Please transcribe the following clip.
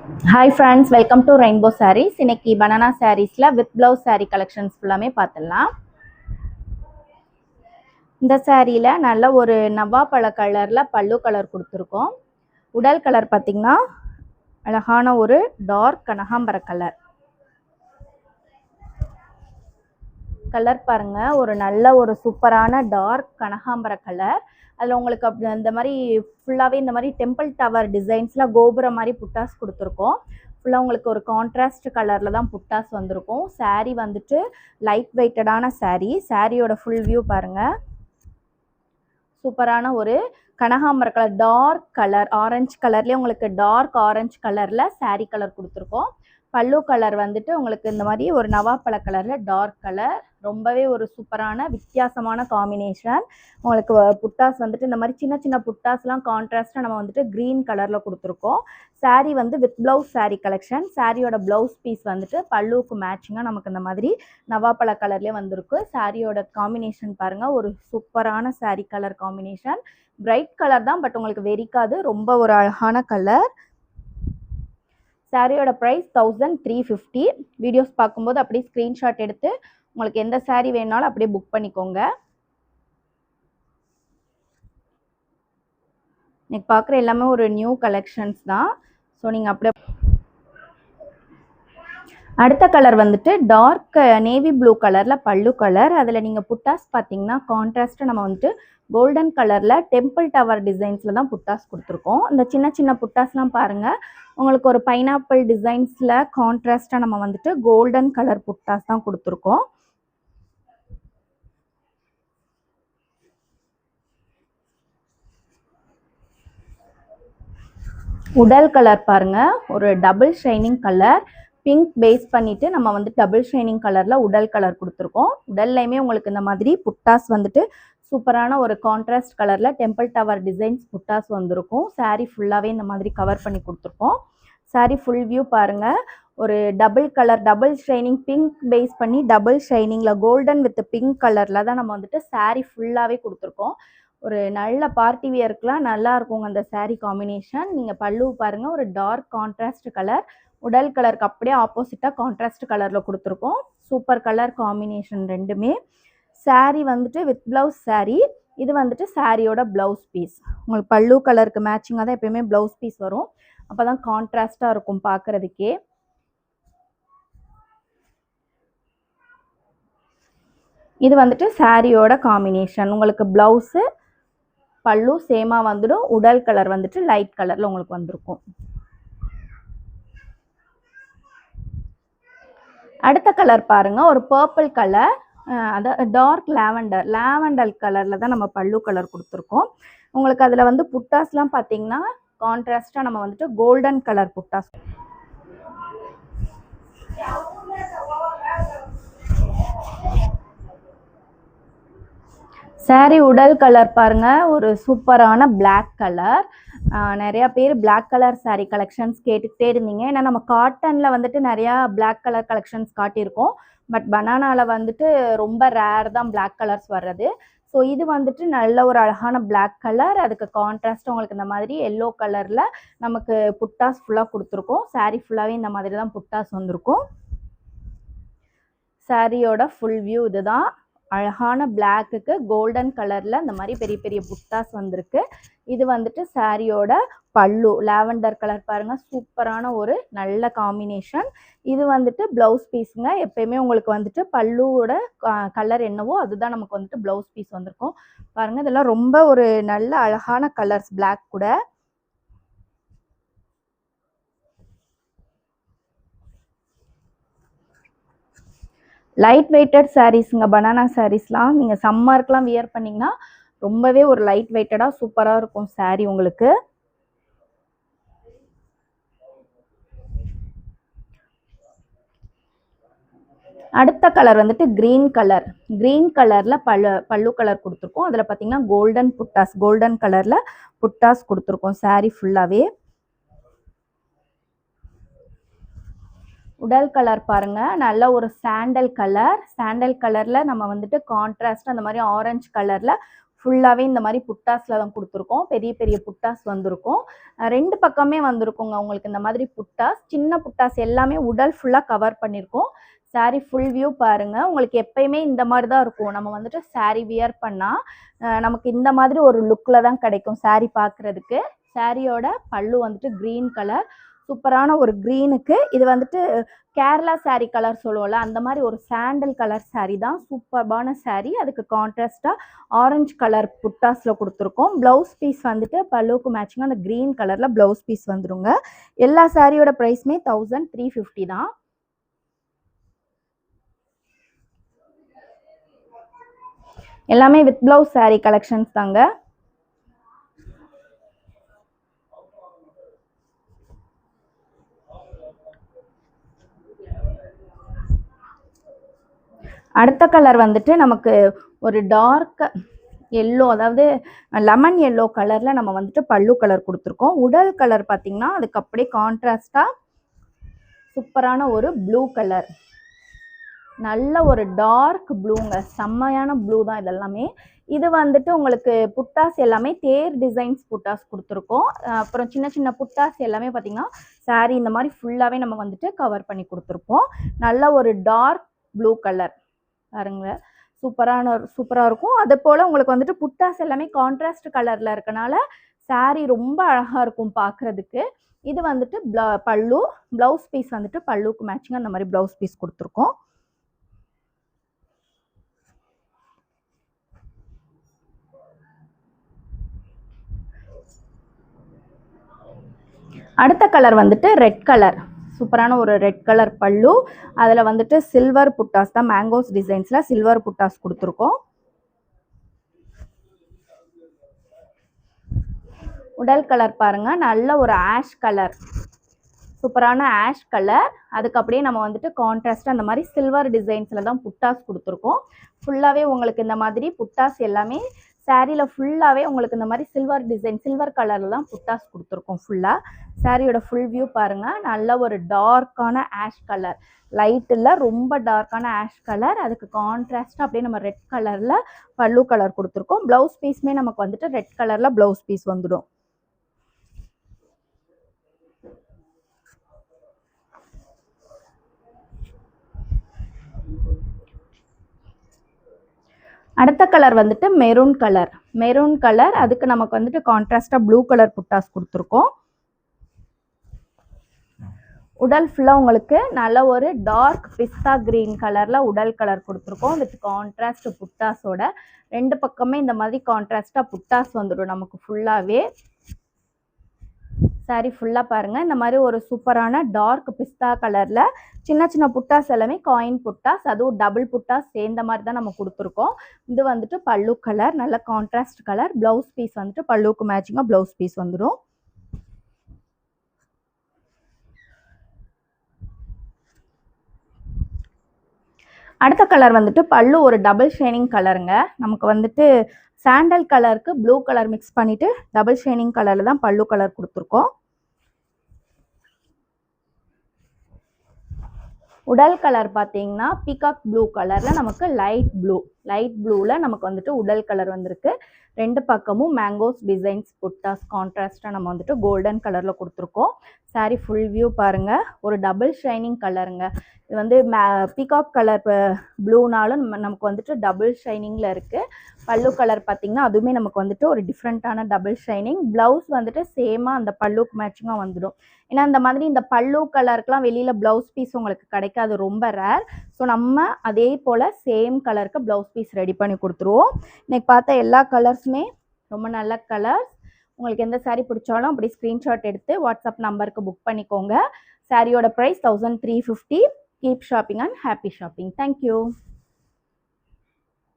Hi friends, welcome to Rainbow Sarees. இன்னைக்கு banana sareesல with blouse saree collections ஃபுல்லாமே பார்த்துடலாம். இந்த சாரியில நல்ல ஒரு நவாப்பழ கலர்ல பல்லு கலர் கொடுத்துருக்கோம். உடல் கலர் பார்த்தீங்கன்னா அழகான ஒரு டார்க் கனகாம்பர கலர் பாருங்க. ஒரு நல்ல ஒரு சூப்பரான டார்க் கனகாம்பர கலர். அதில் உங்களுக்கு அப்படி அந்த மாதிரி ஃபுல்லாகவே இந்த மாதிரி டெம்பிள் டவர் டிசைன்ஸில் கோபுரம் மாதிரி புட்டாஸ் கொடுத்துருக்கோம். ஃபுல்லாக உங்களுக்கு ஒரு கான்ட்ராஸ்ட் கலரில் தான் புட்டாஸ் வந்திருக்கும். சாரீ வந்துட்டு லைட் வெயிட்டடான சாரீ. சாரியோட ஃபுல் வியூ பாருங்கள். சூப்பரான ஒரு கனகாம்பர கலர், டார்க் கலர், ஆரஞ்சு கலர்லேயே உங்களுக்கு டார்க் ஆரஞ்சு கலரில் சாரீ கலர் கொடுத்துருக்கோம். பல்லு கலர் வந்துட்டு உங்களுக்கு இந்த மாதிரி ஒரு நவாப்பழ கலரில் டார்க் கலர். ரொம்பவே ஒரு சூப்பரான வித்தியாசமான காம்பினேஷன். உங்களுக்கு புட்டாஸ் வந்துட்டு இந்த மாதிரி சின்ன சின்ன புட்டாஸ்லாம் கான்ட்ராஸ்ட்டாக நம்ம வந்துட்டு க்ரீன் கலரில் கொடுத்துருக்கோம். சாரீ வந்து வித் ப்ளவுஸ் சாரீ கலெக்ஷன். சாரியோட ப்ளவுஸ் பீஸ் வந்துட்டு பல்லுவுக்கு மேட்சிங்காக நமக்கு இந்த மாதிரி நவாப்பழ கலர்லேயே வந்திருக்கு. சாரியோட காம்பினேஷன் பாருங்கள். ஒரு சூப்பரான sari colour combination. Bright colour தான், பட் உங்களுக்கு வெறிக்காது. ரொம்ப ஒரு அழகான கலர். சாரியோட ப்ரைஸ் 1350. வீடியோஸ் பார்க்கும்போது அப்படியே ஸ்க்ரீன்ஷாட் எடுத்து உங்களுக்கு எந்த சாரீ வேணாலும் அப்படியே புக் பண்ணிக்கோங்க. இன்னைக்கு பார்க்குற எல்லாமே ஒரு நியூ கலெக்ஷன்ஸ் தான். ஸோ நீங்கள் அப்படியே அடுத்த கலர் வந்துட்டு டார்க் நேவி ப்ளூ கலரில் பல்லு கலர். அதில் நீங்கள் புட்டாஸ் பார்த்தீங்கன்னா கான்ட்ராஸ்ட்டாக நம்ம வந்துட்டு கோல்டன் கலரில் டெம்பிள் டவர் டிசைன்ஸில் தான் புட்டாஸ் கொடுத்துருக்கோம். இந்த சின்ன சின்ன புட்டாஸ்லாம் பாருங்கள். உங்களுக்கு ஒரு பைனாப்பிள் டிசைன்ஸில் கான்ட்ராஸ்ட்டாக நம்ம வந்துட்டு கோல்டன் கலர் புட்டாஸ் தான் கொடுத்துருக்கோம். உடல் கலர் பாருங்கள். ஒரு double shining colour. Pink base பண்ணிவிட்டு நம்ம வந்து டபுள் ஷைனிங் கலரில் உடல் கலர் கொடுத்துருக்கோம். உடல்லையுமே உங்களுக்கு இந்த மாதிரி புட்டாஸ் வந்துட்டு சூப்பரான ஒரு கான்ட்ராஸ்ட் கலரில் டெம்பிள் டவர் டிசைன்ஸ் புட்டாஸ் வந்திருக்கும். சாரீ ஃபுல்லாகவே இந்த மாதிரி கவர் பண்ணி கொடுத்துருக்கோம். சாரீ ஃபுல் வியூ பாருங்கள். ஒரு double colour, double shining, pink base பண்ணி டபுள் ஷைனிங்கில் கோல்டன் வித் பிங்க் கலரில் தான் நம்ம வந்துட்டு சாரீ ஃபுல்லாகவே கொடுத்துருக்கோம். ஒரு நல்ல பார்ட்டி வியருக்குலாம் நல்லா இருக்குங்க அந்த சாரீ காம்பினேஷன். நீங்கள் பல்லு பாருங்கள். ஒரு டார்க் கான்ட்ராஸ்ட் கலர். உடல் கலருக்கு அப்படியே ஆப்போசிட்டாக கான்ட்ராஸ்ட் கலரில் கொடுத்துருக்கோம். சூப்பர் கலர் காம்பினேஷன் ரெண்டுமே. சாரீ வந்துட்டு வித் ப்ளவுஸ் சாரீ. இது வந்துட்டு சாரியோட ப்ளவுஸ் பீஸ். உங்களுக்கு பல்லு கலருக்கு மேட்சிங்காக தான் எப்பயுமே ப்ளவுஸ் பீஸ் வரும். அப்போ தான் கான்ட்ராஸ்ட்டாக இருக்கும் பார்க்குறதுக்கே. இது வந்துட்டு சாரியோட காம்பினேஷன். உங்களுக்கு ப்ளவுஸு பல்லு சேமாக வந்துடும். உடல் கலர் வந்துட்டு லைட் கலரில் உங்களுக்கு வந்திருக்கும். அடுத்த கலர் பாருங்கள். ஒரு பர்பிள் கலர், அதாவது டார்க் லாவெண்டர் கலரில் தான் நம்ம பல்லு கலர் கொடுத்துருக்கோம். உங்களுக்கு அதில் வந்து புட்டாஸ்லாம் பார்த்தீங்கன்னா கான்ட்ராஸ்ட்டாக நம்ம வந்துட்டு கோல்டன் கலர் புட்டாஸ். சாரீ உடல் கலர் பாருங்கள். ஒரு சூப்பரான பிளாக் கலர். நிறையா பேர் பிளாக் கலர் சாரீ கலெக்ஷன்ஸ் கேட்டுக்கிட்டே இருந்தீங்க. ஏன்னா நம்ம காட்டனில் வந்துட்டு நிறையா பிளாக் கலர் கலெக்ஷன்ஸ் காட்டியிருக்கோம். பட் பனானாவில் வந்துட்டு ரொம்ப ரேர் தான் பிளாக் கலர்ஸ் வர்றது. ஸோ இது வந்துட்டு நல்ல ஒரு அழகான பிளாக் கலர். அதுக்கு கான்ட்ராஸ்ட் உங்களுக்கு இந்த மாதிரி எல்லோ கலரில் நமக்கு புட்டாஸ் ஃபுல்லாக கொடுத்துருக்கோம். சாரீ ஃபுல்லாகவே இந்த மாதிரி தான் புட்டாஸ் வந்திருக்கும். சாரியோட ஃபுல் வியூ இதுதான். அழகான பிளாக்குக்கு கோல்டன் கலரில் இந்த மாதிரி பெரிய பெரிய புட்டாஸ் வந்திருக்கு. இது வந்துட்டு சாரியோட பல்லு லாவெண்டர் கலர் பாருங்கள். சூப்பரான ஒரு நல்ல காம்பினேஷன். இது வந்துட்டு ப்ளவுஸ் பீஸுங்க. எப்பயுமே உங்களுக்கு வந்துட்டு பல்லுவோட கலர் என்னவோ அதுதான் நமக்கு வந்துட்டு ப்ளவுஸ் பீஸ் வந்திருக்கும். பாருங்கள். இதெல்லாம் ரொம்ப ஒரு நல்ல அழகான கலர்ஸ் பிளாக் கூட. லைட் வெயிட்டட் சாரீஸுங்க. பனானா சாரீஸ்லாம் நீங்கள் சம்மருக்குலாம் வியர் பண்ணிங்கன்னா ரொம்பவே ஒரு லைட் வெயிட்டடாக சூப்பராக இருக்கும் சாரீ உங்களுக்கு. அடுத்த கலர் வந்துட்டு க்ரீன் கலரில் பல்லு கலர் கொடுத்துருக்கோம். அதில் பார்த்தீங்கன்னா கோல்டன் கலரில் புட்டாஸ் கொடுத்துருக்கோம் சாரீ ஃபுல்லாகவே. உடல் கலர் பாருங்கள். நல்ல ஒரு சாண்டல் கலரில் நம்ம வந்துட்டு கான்ட்ராஸ்ட் அந்த மாதிரி ஆரஞ்சு கலரில் ஃபுல்லாகவே இந்த மாதிரி புட்டாஸில் தான் கொடுத்துருக்கோம். பெரிய பெரிய புட்டாஸ் வந்திருக்கும். 2 பக்கமே வந்திருக்குங்க உங்களுக்கு இந்த மாதிரி புட்டாஸ். சின்ன புட்டாஸ் எல்லாமே உடல் ஃபுல்லாக கவர் பண்ணியிருக்கோம். சாரீ ஃபுல் வியூ பாருங்கள். உங்களுக்கு எப்பயுமே இந்த மாதிரி தான் இருக்கும். நம்ம வந்துட்டு சாரீ வியர் பண்ணால் நமக்கு இந்த மாதிரி ஒரு லுக்கில் தான் கிடைக்கும் சாரீ பார்க்குறதுக்கு. சாரியோட பல்லு வந்துட்டு க்ரீன் கலர், சூப்பரான ஒரு க்ரீனுக்கு இது வந்துட்டு கேரளா சாரீ கலர் சொல்லுவோம்ல, அந்த மாதிரி ஒரு சாண்டல் கலர் சாரீ தான். சூப்பர்பான சாரீ. அதுக்கு கான்ட்ராஸ்டாக ஆரஞ்சு கலர் புட்டாஸில் கொடுத்துருக்கோம். ப்ளவுஸ் பீஸ் வந்துட்டு பல்லுவுக்கு மேட்சிங்காக அந்த க்ரீன் கலரில் ப்ளவுஸ் பீஸ் வந்துடுங்க. எல்லா சாரியோட ப்ரைஸுமே 1350 தான். எல்லாமே வித் ப்ளவுஸ் சாரீ கலெக்ஷன்ஸ் தாங்க. அடுத்த கலர் வந்துட்டு நமக்கு ஒரு டார்க் எல்லோ, அதாவது லெமன் எல்லோ கலரில் நம்ம வந்துட்டு பல்லு கலர் கொடுத்துருக்கோம். உடல் கலர் பார்த்திங்கன்னா அதுக்கு அப்படியே கான்ட்ராஸ்டாக சூப்பரான ஒரு ப்ளூ கலர், நல்ல ஒரு டார்க் ப்ளூங்க, செம்மையான ப்ளூ தான் இதெல்லாமே. இது வந்துட்டு உங்களுக்கு புட்டாஸ் எல்லாமே தேர் டிசைன்ஸ் புட்டாஸ் கொடுத்துருக்கோம். அப்புறம் சின்ன சின்ன புட்டாஸ் எல்லாமே பார்த்திங்கன்னா சாரீ இந்த மாதிரி ஃபுல்லாகவே நம்ம வந்துட்டு கவர் பண்ணி கொடுத்துருப்போம். நல்ல ஒரு டார்க் ப்ளூ கலர் பாருங்களேன், சூப்பராக இருக்கும். அது போல் உங்களுக்கு வந்துட்டு புட்டாஸ் எல்லாமே கான்ட்ராஸ்ட் கலரில் இருக்கனால சாரீ ரொம்ப அழகாக இருக்கும் பார்க்குறதுக்கு. இது வந்துட்டு பல்லு, ப்ளவுஸ் பீஸ் வந்துட்டு பல்லுக்கு மேட்சிங் அந்த மாதிரி ப்ளவுஸ் பீஸ் கொடுத்துருக்கோம். அடுத்த கலர் வந்துட்டு ரெட் கலர், சூப்பரான ஒரு ரெட் கலர் பல்லு. அதில் வந்துட்டு சில்வர் புட்டாஸ் தான், மேங்கோஸ் டிசைன்ஸில் சில்வர் புட்டாஸ் கொடுத்துருக்கோம். உடல் கலர் பாருங்கள், நல்ல ஒரு ஆஷ் கலர், சூப்பரான ஆஷ் கலர். அதுக்கு அப்படியே நம்ம வந்துட்டு கான்ட்ராஸ்டாக அந்த மாதிரி சில்வர் டிசைன்ஸில் தான் புட்டாஸ் கொடுத்துருக்கோம். ஃபுல்லாகவே உங்களுக்கு இந்த மாதிரி புட்டாஸ் எல்லாமே சாரியில் ஃபுல்லாகவே உங்களுக்கு இந்த மாதிரி சில்வர் டிசைன், சில்வர் கலரில் தான் புட்டாஸ் கொடுத்துருக்கோம் ஃபுல்லாக. சாரியோட ஃபுல் வியூ பாருங்கள், நல்ல ஒரு டார்க்கான ஆஷ் கலர், லைட்டில் ரொம்ப டார்க்கான ஆஷ் கலர். அதுக்கு கான்ட்ராஸ்டாக அப்படியே நம்ம ரெட் கலரில் பல்லு கலர் கொடுத்துருக்கோம். ப்ளவுஸ் பீஸுமே நமக்கு வந்துட்டு ரெட் கலரில் ப்ளவுஸ் பீஸ் வந்துடும். அடுத்த கலர் வந்துட்டு மெரூன் கலர். அதுக்கு நமக்கு வந்துட்டு கான்ட்ராஸ்டாக ப்ளூ கலர் புட்டாஸ் கொடுத்துருக்கோம். உடல் ஃபுல்லாக உங்களுக்கு நல்ல ஒரு டார்க் பிஸ்தா கிரீன் கலரில் உடல் கலர் கொடுத்துருக்கோம். வித் கான்ட்ராஸ்ட் புட்டாஸோட 2 பக்கமே இந்த மாதிரி கான்ட்ராஸ்டாக புட்டாஸ் வந்துடும் நமக்கு ஃபுல்லாகவே. சாரி ஃபுல்லாக பாருங்கள், இந்த மாதிரி ஒரு சூப்பரான டார்க் பிஸ்தா கலரில் சின்ன சின்ன புட்டாஸ் எல்லாமே காயின் புட்டாஸ், அதுவும் டபுள் புட்டாஸ் சேர்ந்த மாதிரி தான் நம்ம கொடுத்துருக்கோம். இது வந்துட்டு பல்லு கலர், நல்ல கான்ட்ராஸ்ட் கலர். ப்ளவுஸ் பீஸ் வந்துட்டு பல்லுக்கு மேட்சிங்காக ப்ளவுஸ் பீஸ் வந்துடும். அடுத்த கலர் வந்துட்டு பல்லு ஒரு டபுள் ஷைனிங் கலருங்க. நமக்கு வந்துட்டு சாண்டல் கலருக்கு ப்ளூ கலர் மிக்ஸ் பண்ணிவிட்டு டபுள் ஷைனிங் கலரில் தான் பல்லு கலர் கொடுத்துருக்கோம். உடல் கலர் பார்த்தீங்கன்னா பீகாக் ப்ளூ கலரில் நமக்கு லைட் ப்ளூவில் நமக்கு வந்துட்டு உடல் கலர் வந்திருக்கு. 2 பக்கமும் மேங்கோஸ் டிசைன்ஸ் புட்டாஸ் கான்ட்ராஸ்டாக நம்ம வந்துட்டு கோல்டன் கலரில் கொடுத்துருக்கோம். சாரீ ஃபுல் வியூ பாருங்கள், ஒரு டபுள் ஷைனிங் கலருங்க. இது வந்து பீகாக் கலர் ப்ளூனாலும் நமக்கு வந்துட்டு டபுள் ஷைனிங்கில் இருக்குது. பல்லு கலர் பார்த்திங்கன்னா அதுவுமே நமக்கு வந்துட்டு ஒரு டிஃப்ரெண்ட்டான டபுள் ஷைனிங். ப்ளவுஸ் வந்துட்டு சேமாக அந்த பல்லுக்கு மேட்சிங்காக வந்துடும். ஏன்னா இந்த மாதிரி இந்த பல்லு கலருக்குலாம் வெளியில் ப்ளவுஸ் பீஸ் உங்களுக்கு கிடைக்காது, ரொம்ப ரேர். ஸோ நம்ம அதே போல் சேம் கலருக்கு ப்ளவுஸ் பீஸ் ரெடி பண்ணி கொடுத்துருவோம். இன்றைக்கி பார்த்த எல்லா கலர்ஸுமே ரொம்ப நல்ல கலர்ஸ். உங்களுக்கு எந்த சாரீ பிடிச்சாலும் அப்படி ஸ்க்ரீன்ஷாட் எடுத்து வாட்ஸ்அப் நம்பருக்கு புக் பண்ணிக்கோங்க. சாரியோட price 1350. Keep shopping and happy shopping. Thank you.